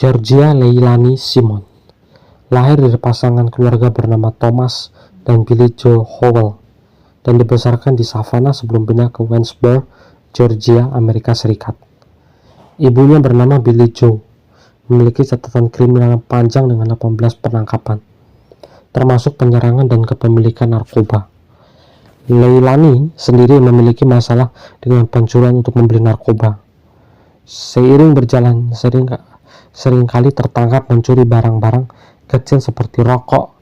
Georgia Leilani Simon lahir dari pasangan keluarga bernama Thomas dan Billie Jo Howell dan dibesarkan di Savannah sebelum pindah ke Winsboro, Georgia, Amerika Serikat. Ibunya bernama Billie Jo, memiliki catatan kriminal panjang dengan 18 penangkapan, termasuk penyerangan dan kepemilikan narkoba. Leilani sendiri memiliki masalah dengan pencurian untuk membeli narkoba. Seiring berjalan, seringkali tertangkap mencuri barang-barang kecil seperti rokok,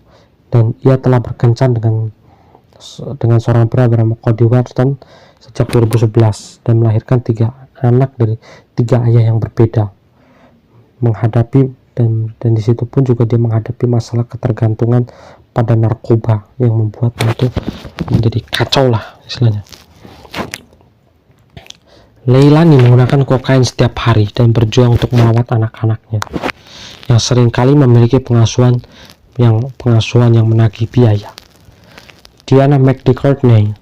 dan ia telah berkencan dengan seorang pria bernama Cody Watson sejak 2011 dan melahirkan 3 anak dari 3 ayah yang berbeda. Dan di situ pun juga dia menghadapi masalah ketergantungan pada narkoba yang membuat itu menjadi kacau lah istilahnya. Leilani menggunakan kokain setiap hari dan berjuang untuk merawat anak-anaknya yang seringkali memiliki pengasuhan yang menagih biaya. Diana McCourtney,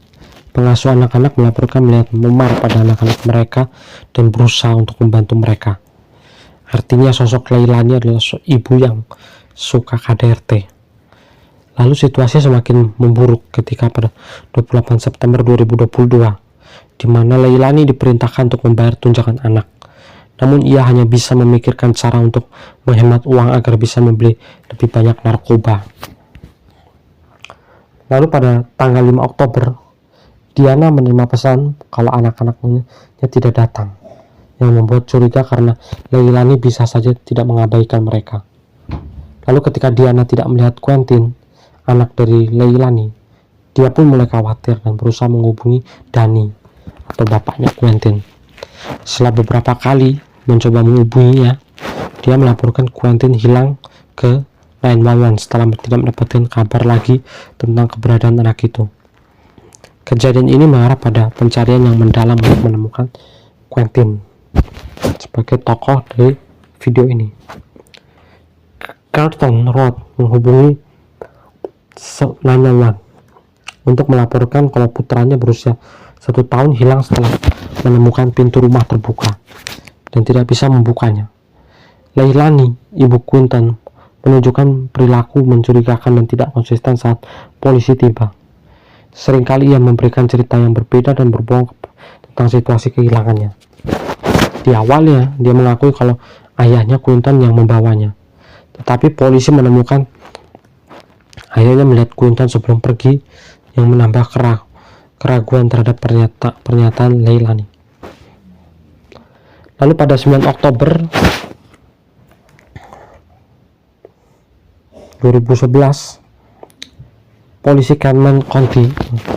pengasuh anak-anak, melaporkan melihat memar pada anak-anak mereka dan berusaha untuk membantu mereka. Artinya sosok Leilani adalah ibu yang suka KDRT. Lalu situasi semakin memburuk ketika pada 28 September 2022, di mana Leilani diperintahkan untuk membayar tunjangan anak. Namun ia hanya bisa memikirkan cara untuk menghemat uang agar bisa membeli lebih banyak narkoba. Lalu pada tanggal 5 Oktober, Diana menerima pesan kalau anak-anaknya tidak datang, yang membuat curiga karena Leilani bisa saja tidak mengabaikan mereka. Lalu ketika Diana tidak melihat Quentin, anak dari Leilani, dia pun mulai khawatir dan berusaha menghubungi Danny atau bapaknya Quentin. Setelah beberapa kali mencoba menghubunginya, dia melaporkan Quentin hilang ke 911 setelah tidak mendapatkan kabar lagi tentang keberadaan anak itu. Kejadian ini mengarah pada pencarian yang mendalam untuk menemukan Quentin sebagai tokoh dari video ini. Carlton Road menghubungi 911 untuk melaporkan kalau putranya berusia 1 tahun hilang setelah menemukan pintu rumah terbuka dan tidak bisa membukanya. Leilani, ibu Quentin, menunjukkan perilaku mencurigakan dan tidak konsisten saat polisi tiba. Seringkali ia memberikan cerita yang berbeda dan berbohong tentang situasi kehilangannya. Di awalnya, dia mengakui kalau ayahnya Quentin yang membawanya, tetapi polisi menemukan ayahnya melihat Quentin sebelum pergi, yang menambah keraguan terhadap pernyataan Leilani. Lalu pada 9 Oktober 2011, polisi Cameron County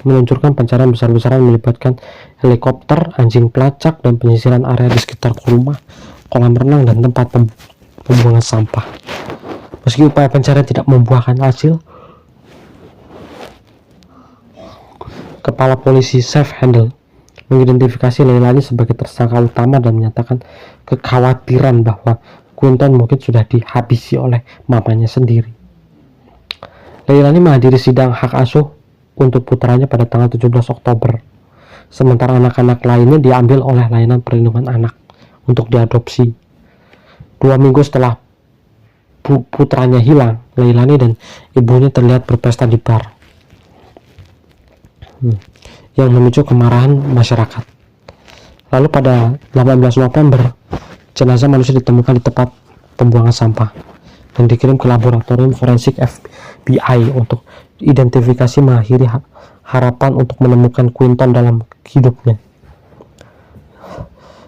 meluncurkan pencarian besar-besaran melibatkan helikopter, anjing pelacak, dan penyisiran area di sekitar rumah, kolam renang, dan tempat pembuangan sampah. Meski upaya pencarian tidak membuahkan hasil, Kepala Polisi Seth Handel mengidentifikasi Leilani sebagai tersangka utama dan menyatakan kekhawatiran bahwa Quentin mungkin sudah dihabisi oleh mamanya sendiri. Leilani menghadiri sidang hak asuh untuk putranya pada tanggal 17 Oktober, sementara anak-anak lainnya diambil oleh layanan perlindungan anak untuk diadopsi. 2 minggu setelah putranya hilang, Leilani dan ibunya terlihat berpesta di bar, yang memicu kemarahan masyarakat. Lalu pada 18 November, jenazah manusia ditemukan di tempat pembuangan sampah dan dikirim ke laboratorium forensik FBI untuk identifikasi, mengakhiri harapan untuk menemukan Quentin dalam hidupnya.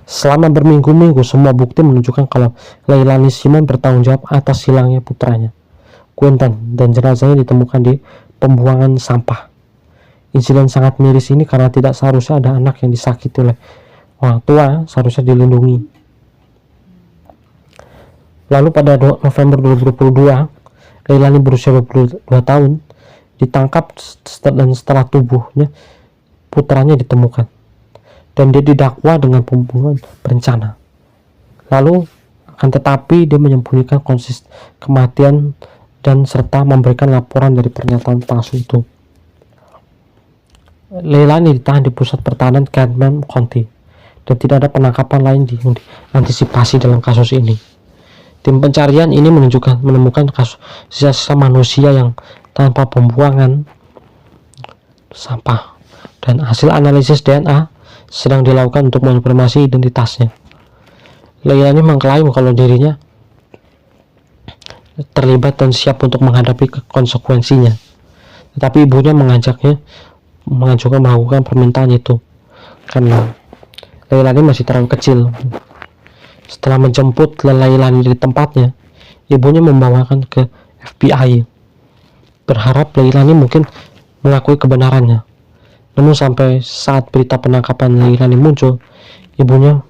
Selama berminggu-minggu, semua bukti menunjukkan kalau Leilani Simon bertanggung jawab atas hilangnya putranya Quentin, dan jenazahnya ditemukan di pembuangan sampah. Insiden sangat miris ini karena tidak seharusnya ada anak yang disakiti oleh orang tua, seharusnya dilindungi. Lalu pada November 2022, Leilani berusia 22 tahun ditangkap dan setelah tubuhnya putranya ditemukan, dan dia didakwa dengan pembunuhan berencana. Lalu akan tetapi dia menyembunyikan kematian dan serta memberikan laporan dari pernyataan palsu itu. Leilani ditahan di pusat pertahanan Cameron County dan tidak ada penangkapan lain yang diantisipasi dalam kasus ini. Tim pencarian ini menemukan sisa-sisa manusia yang tanpa pembuangan sampah, dan hasil analisis DNA sedang dilakukan untuk mengonfirmasi identitasnya. Leilani mengklaim kalau dirinya terlibat dan siap untuk menghadapi konsekuensinya, tetapi ibunya mengajukan melakukan permintaan itu karena Leilani masih terlalu kecil. Setelah menjemput Leilani di tempatnya, ibunya membawakan ke FBI, berharap Leilani mungkin mengakui kebenarannya. Namun sampai saat berita penangkapan Leilani muncul, ibunya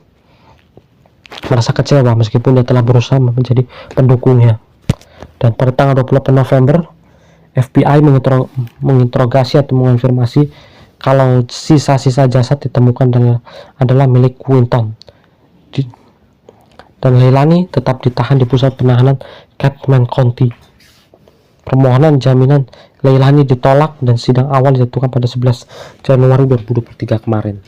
merasa kecewa meskipun dia telah berusaha menjadi pendukungnya. Dan pada tanggal 28 November, FBI menginterogasi atau mengonfirmasi kalau sisa-sisa jasad ditemukan adalah milik Quinton. Dan Leilani tetap ditahan di pusat penahanan Catman County. Permohonan jaminan Leilani ditolak dan sidang awal dijadwalkan pada 11 Januari 2023 kemarin.